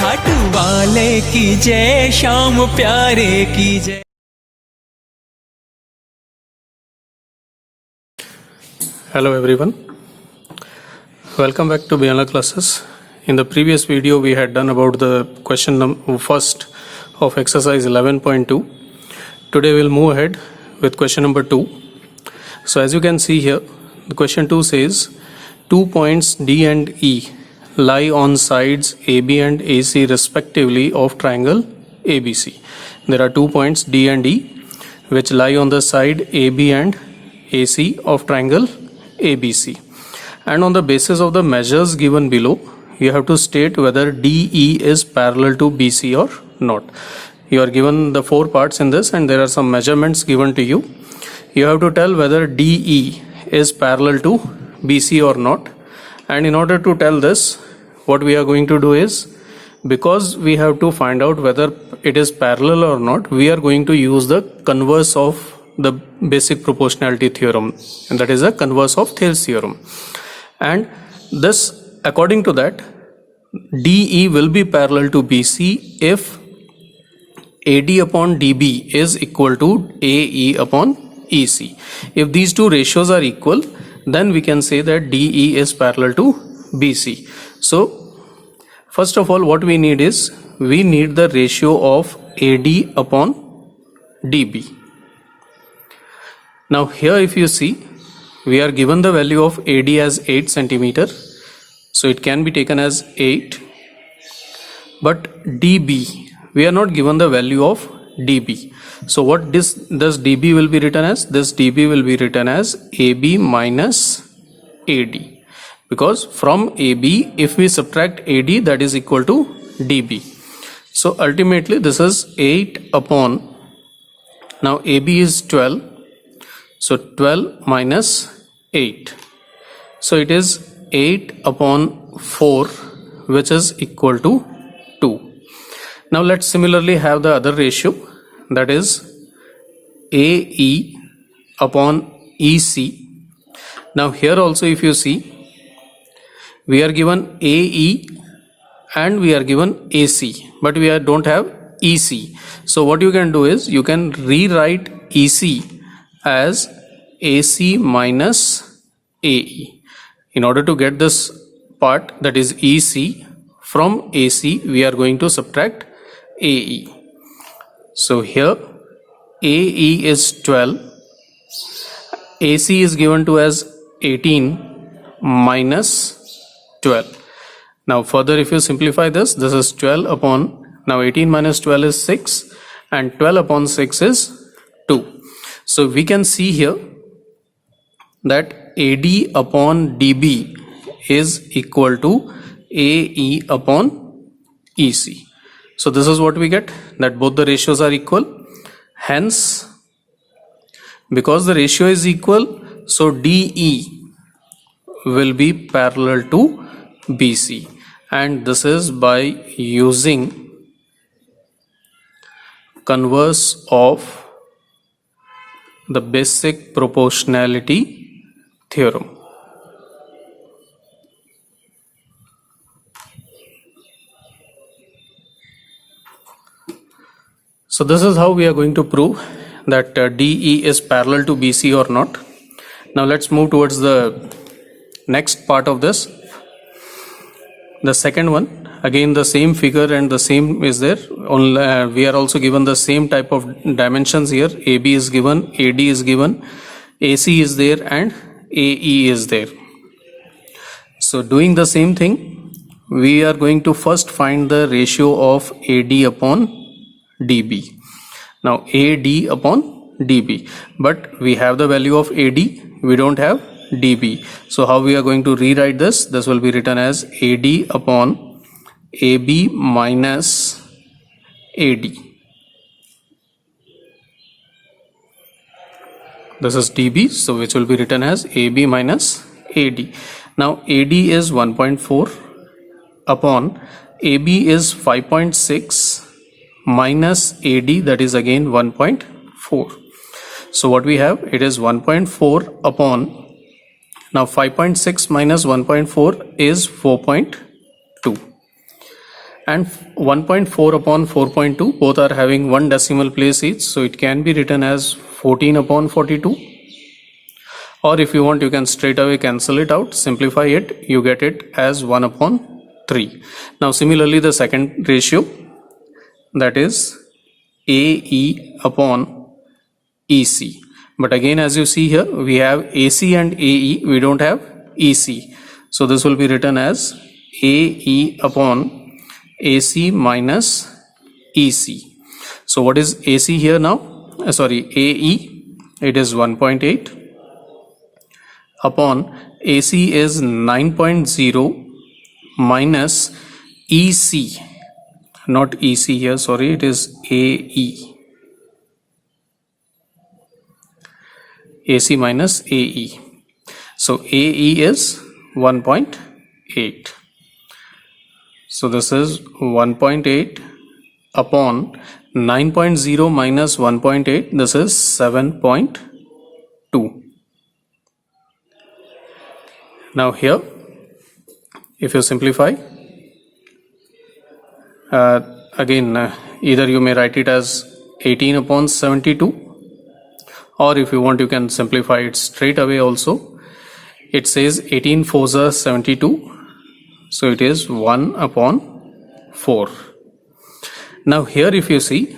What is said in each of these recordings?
खाटू वाले की जय, श्याम प्यारे की जय। Hello everyone, welcome back to Beyond classes. In the previous video we had done about the question first of exercise 11.2. Today we'll move ahead with question number 2. So as you can see here, the question 2 says 2 points D and E lie on sides AB and AC respectively of triangle ABC. There are 2 points D and E which lie on the side AB and AC of triangle ABC, and on the basis of the measures given below you have to state whether DE is parallel to BC or not. You are given the 4 parts in this and there are some measurements given to you. You have to tell whether DE is parallel to BC or not, and in order to tell this, what we are going to do is, because we have to find out whether it is parallel or not, we are going to use the converse of the basic proportionality theorem, and that is a converse of Thales theorem. And this, according to that, DE will be parallel to BC if AD upon DB is equal to AE upon EC. If these two ratios are equal, then we can say that DE is parallel to BC. So first of all, what we need is, we need the ratio of AD upon DB. Now here if you see, we are given the value of AD as 8 centimeter, so it can be taken as 8, but DB, we are not given the value of DB. So what does DB will be written as? This DB will be written as AB minus AD, because from AB if we subtract AD, that is equal to DB. So ultimately this is 8 upon, now AB is 12, so 12 minus 8. So it is 8 upon 4, which is equal to 2. Now let's similarly have the other ratio, that is AE upon EC. Now here also if you see, we are given AE and we are given AC, but we don't have EC. So what you can do is, you can rewrite EC as AC minus AE. In order to get this part, that is EC, from AC we are going to subtract AE. So here AE is 12, AC is given to as 18 minus 12. Now further if you simplify this, this is 12 upon, now 18 minus 12 is 6, and 12 upon 6 is 2. So we can see here that AD upon DB is equal to AE upon EC. So this is what we get, that both the ratios are equal. Hence, because the ratio is equal, so DE will be parallel to BC, and this is by using converse of the basic proportionality theorem. So this is how we are going to prove that DE is parallel to BC or not. Now let's move towards the next part of this. The second one, again the same figure and the same is there, only we are also given the same type of dimensions here. AB is given, AD is given, AC is there, and AE is there. So doing the same thing, we are going to first find the ratio of AD upon DB. Now AD upon DB, but we have the value of AD, we don't have DB. So how we are going to rewrite this? This will be written as AD upon AB minus AD. This is DB, so which will be written as AB minus AD. Now AD is 1.4 upon AB is 5.6 minus AD, that is again 1.4. So what we have, it is 1.4 upon, now 5.6 minus 1.4 is 4.2, and 1.4 upon 4.2, both are having one decimal place each, so it can be written as 14 upon 42. Or if you want, you can straight away cancel it out, simplify it, you get it as 1 upon 3. Now similarly the second ratio, that is AE upon EC. But again, as you see here, we have AC and AE, we don't have EC. So this will be written as AE upon AC minus EC. So what is AC here now? AE, it is 1.8 upon AC is 9.0 minus EC, not EC here, sorry, it is AE. AC minus AE. So AE is 1.8. So this is 1.8 upon 9.0 minus 1.8. This is 7.2. Now here, if you simplify, either you may write it as 18 upon 72, or if you want, you can simplify it straight away also. It says 18 fours are 72, so it is 1 upon 4. Now here if you see,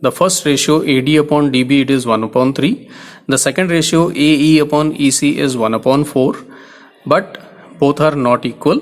the first ratio AD upon DB, it is 1 upon 3. The second ratio AE upon EC is 1 upon 4, but both are not equal.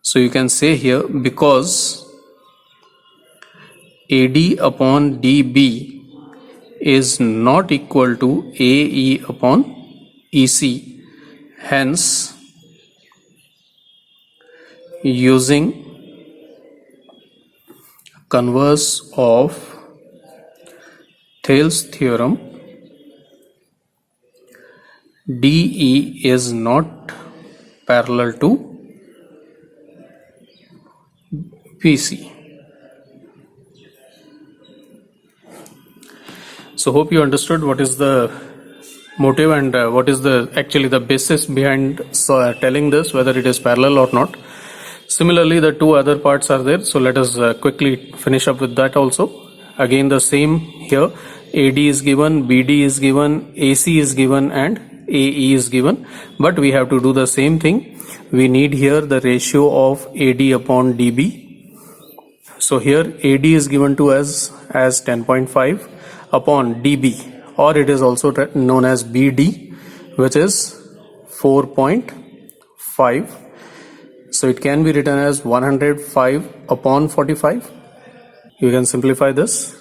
So you can say here, because AD upon DB is not equal to AE upon EC, hence using converse of Thales theorem, DE is not parallel to BC. So hope you understood what is the motive and what is the actually the basis behind telling this, whether it is parallel or not. Similarly, the two other parts are there, so let us quickly finish up with that also. Again the same here, AD is given, BD is given, AC is given and AE is given, but we have to do the same thing. We need here the ratio of AD upon DB. So here AD is given to us as 10.5 upon DB, or it is also known as BD, which is 4.5. So it can be written as 105 upon 45. You can simplify this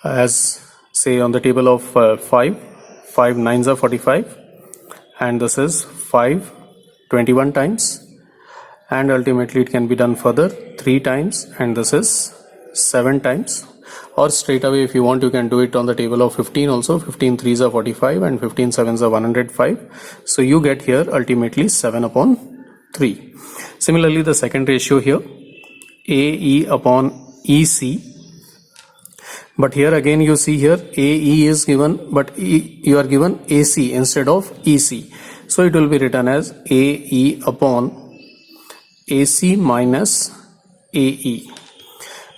as, say, on the table of 5 nines are 45, and this is 5 21 times, and ultimately it can be done further 3 times, and this is 7 times. Or straight away, if you want, you can do it on the table of 15 also. 15 threes are 45 and 15 sevens are 105. So you get here ultimately 7 upon 3. Similarly, the second ratio here, AE upon EC. But here again you see here AE is given, but you are given AC instead of EC. So it will be written as AE upon AC minus AE,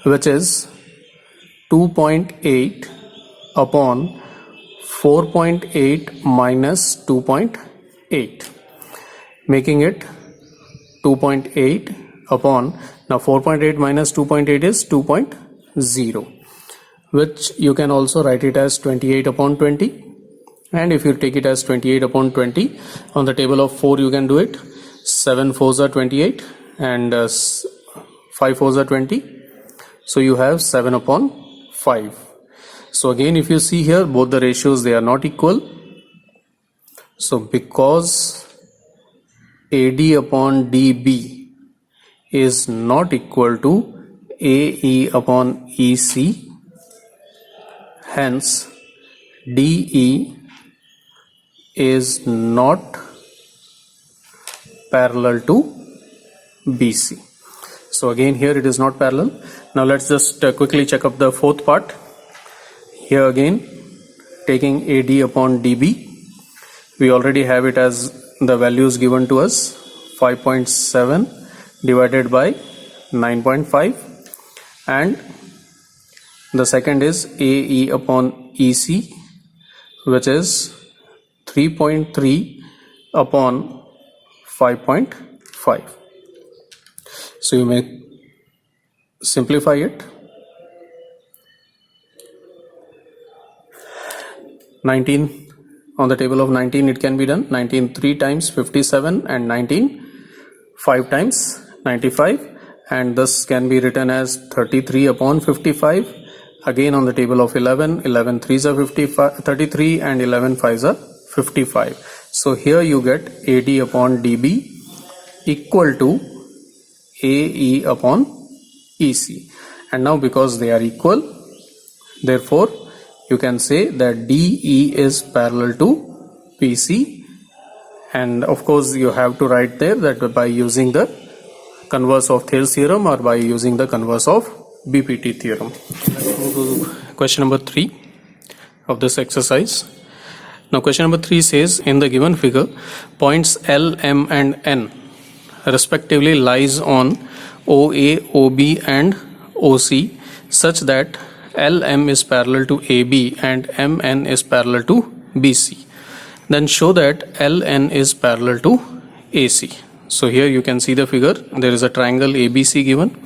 which is 2.8 upon 4.8 minus 2.8, making it 2.8 upon, now 4.8 minus 2.8 is 2.0, which you can also write it as 28 upon 20. And if you take it as 28 upon 20, on the table of 4 you can do it. 7 fours are 28 and 5 fours are 20. So you have 7 upon 5. So again, if you see here, both the ratios, they are not equal. So because AD upon DB is not equal to AE upon EC, hence DE is not parallel to BC. So again here it is not parallel. Now let's just quickly check up the fourth part. Here again, taking AD upon DB, we already have it as the values given to us, 5.7 divided by 9.5, and the second is AE upon EC, which is 3.3 upon 5.5. So you may simplify it. 19 on the table of 19, it can be done. 19 3 times 57, and 19 5 times 95, and this can be written as 33 upon 55. Again on the table of 11, 11 3s are 33, and 11 5s are 55. So here you get AD upon DB equal to AE upon EC, and now because they are equal, therefore you can say that DE is parallel to PC, and of course you have to write there that by using the converse of Thales theorem or by using the converse of BPT theorem. Let's move to question number 3 of this exercise. Now question number 3 says, in the given figure, points L, M and N respectively lies on OA, OB and OC such that LM is parallel to AB and MN is parallel to BC. Then show that LN is parallel to AC. So here you can see the figure. There is a triangle ABC given,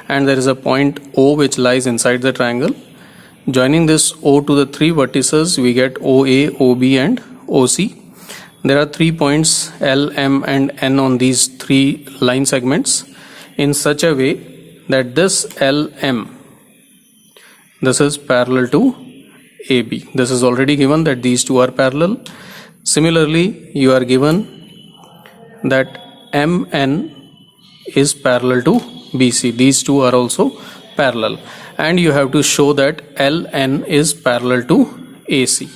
and there is a point O which lies inside the triangle. Joining this O to the three vertices, we get OA, OB and OC. There are 3 points L, M and N on these 3 line segments in such a way that this LM, this is parallel to AB. This is already given that these two are parallel. Similarly, you are given that MN is parallel to BC. These two are also parallel, and you have to show that LN is parallel to AC.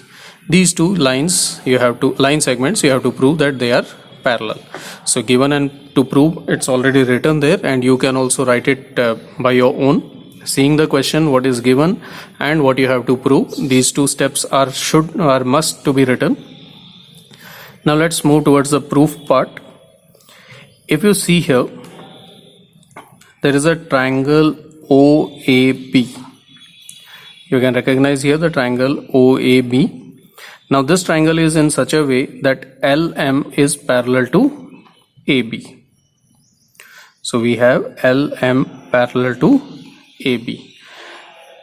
These two lines line segments you have to prove that they are parallel. So given and to prove, it's already written there, and you can also write it by your own, seeing the question, what is given and what you have to prove. These two steps are must to be written. Now let's move towards the proof part. If you see here, there is a triangle OAB. You can recognize here the triangle OAB. Now this triangle is in such a way that LM is parallel to AB. So we have LM parallel to AB.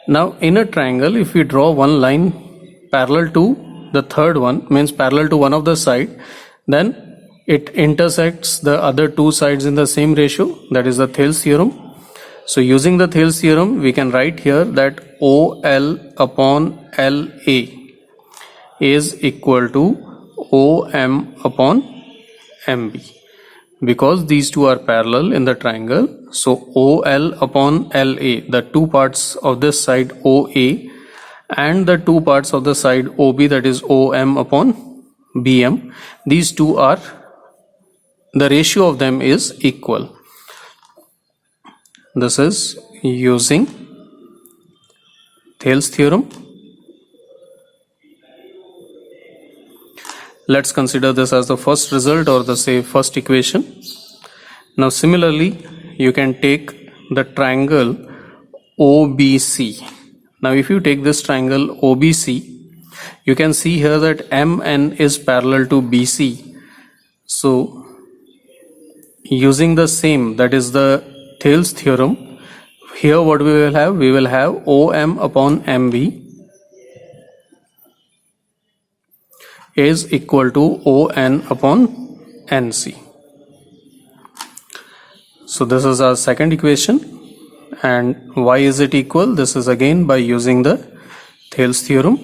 Now in a triangle, if we draw one line parallel to the third one, means parallel to one of the side, then it intersects the other two sides in the same ratio. That is the Thales theorem. So using the Thales theorem, we can write here that OL upon LA is equal to OM upon MB. Because these two are parallel in the triangle, so OL upon LA, the two parts of this side OA and the two parts of the side OB, that is OM upon BM, these two are, the ratio of them is equal. This is using Thales theorem. Let's consider this as the first result, or the first equation. Now similarly, you can take the triangle OBC. Now if you take this triangle OBC, you can see here that MN is parallel to BC. So using the same, that is the Thales theorem, here what we will have? We will have OM upon MB is equal to ON upon NC. So this is our second equation. And why is it equal? This is again by using the Thales theorem.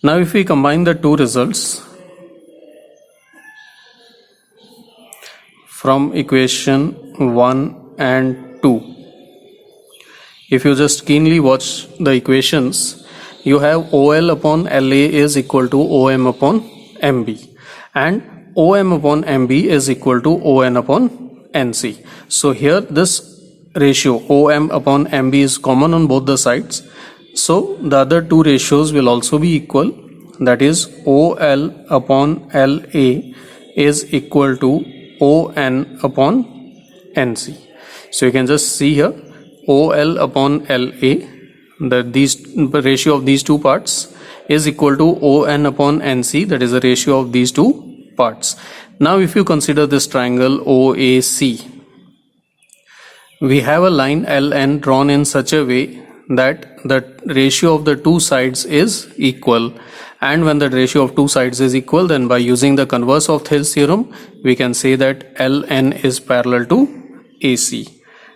Now if we combine the two results from equation 1 and 2, if you just keenly watch the equations, you have OL upon LA is equal to OM upon MB, and OM upon MB is equal to ON upon NC. So here this ratio OM upon MB is common on both the sides. So the other two ratios will also be equal. That is OL upon LA is equal to ON upon NC. So you can just see here OL upon LA, that these ratio of these two parts is equal to ON upon NC, that is the ratio of these two parts. Now if you consider this triangle OAC, we have a line LN drawn in such a way that the ratio of the two sides is equal, and when the ratio of two sides is equal, then by using the converse of Thales theorem we can say that LN is parallel to AC.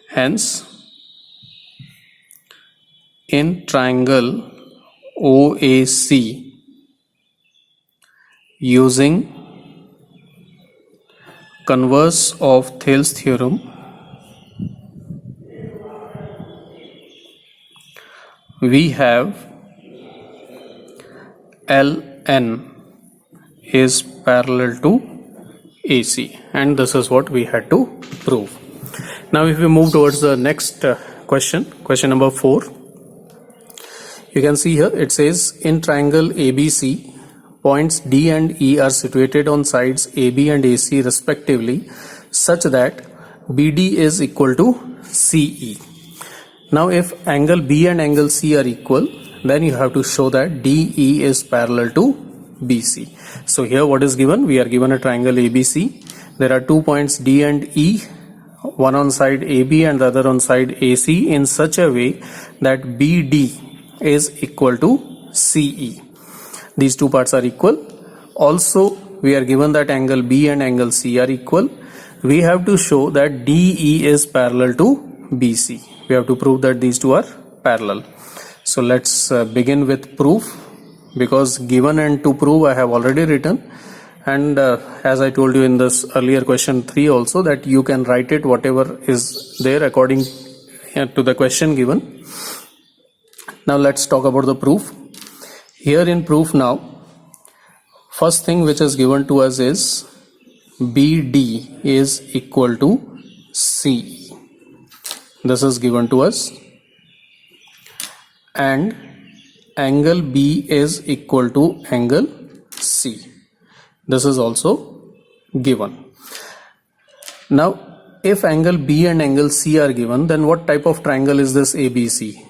Hence in triangle OAC, using converse of Thales theorem, we have LN is parallel to AC, and this is what we had to prove. Now if we move towards the next question number 4, you can see here it says in triangle ABC, points D and E are situated on sides AB and AC respectively such that BD is equal to CE. Now if angle B and angle C are equal, then you have to show that DE is parallel to BC. So here what is given? We are given a triangle ABC. There are 2 points D and E, one on side AB and the other on side AC, in such a way that BD is equal to CE. These two parts are equal. Also we are given that angle B and angle C are equal. We have to show that DE is parallel to BC. We have to prove that these two are parallel. So let's begin with proof, because given and to prove I have already written, and as I told you in this earlier question 3 also, that you can write it whatever is there according to the question given. Now let's talk about the proof. Here in proof now, first thing which is given to us is BD is equal to CE. This is given to us, and angle B is equal to angle C. This is also given. Now if angle B and angle C are given, then what type of triangle is this ABC?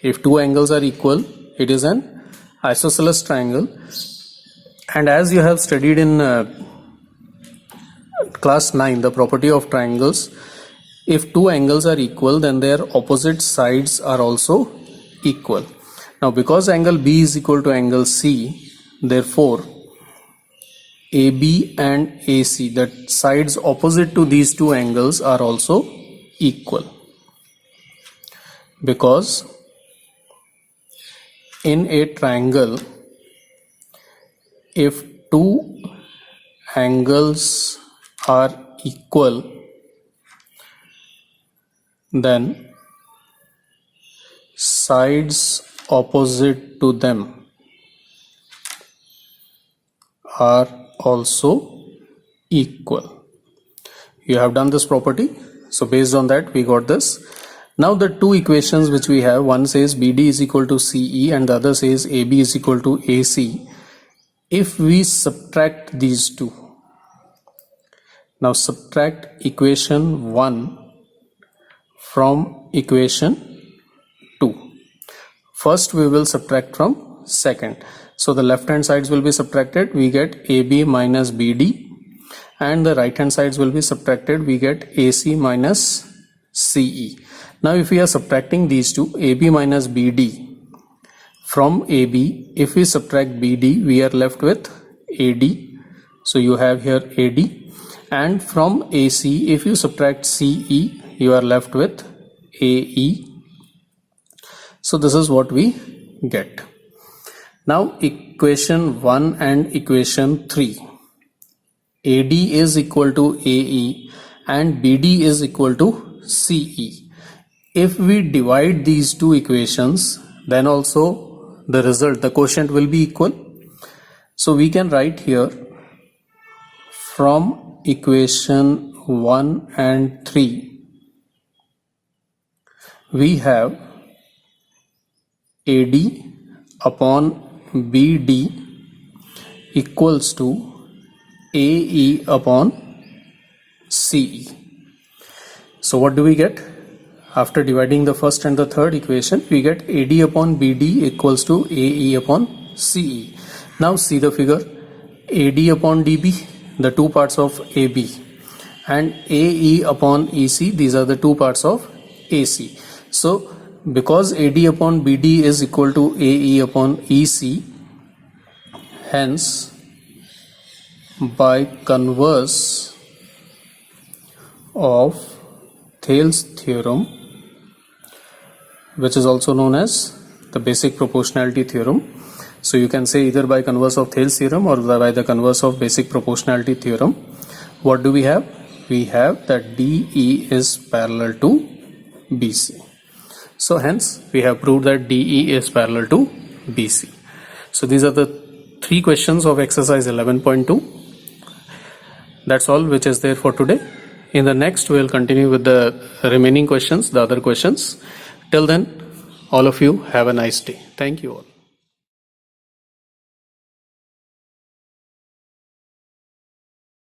If two angles are equal, it is an isosceles triangle, and as you have studied in class 9, the property of triangles, if two angles are equal, then their opposite sides are also equal. Now because angle B is equal to angle C, therefore AB and AC, that sides opposite to these two angles, are also equal, because in a triangle, if two angles are equal, then sides opposite to them are also equal. You have done this property, so based on that we got this. Now the two equations which we have, one says BD is equal to CE and the other says AB is equal to AC. If we subtract these two, now subtract equation 1 from equation 2. First we will subtract from second. So the left hand sides will be subtracted, we get AB minus BD, and the right hand sides will be subtracted, we get AC minus CE. Now if we are subtracting these two, AB minus BD, from AB if we subtract BD, we are left with AD. So you have here AD, and from AC if you subtract CE, you are left with AE. So this is what we get. Now equation 1 and equation 3, AD is equal to AE and BD is equal to CE. If we divide these two equations, then also the result, the quotient will be equal. So we can write here, from equation 1 and 3, we have AD upon BD equals to AE upon CE. So what do we get? After dividing the first and the third equation, we get AD upon BD equals to AE upon CE. Now see the figure. AD upon DB, the two parts of AB, and AE upon EC, these are the two parts of AC. So because AD upon BD is equal to AE upon EC, hence by converse of Thales theorem, which is also known as the basic proportionality theorem. So you can say either by converse of Thales theorem or by the converse of basic proportionality theorem. What do we have? We have that DE is parallel to BC. So hence we have proved that DE is parallel to BC. So these are the three questions of exercise 11.2. That's all which is there for today. In the next we will continue with the remaining questions, the other questions. Till then, all of you have a nice day. Thank you all.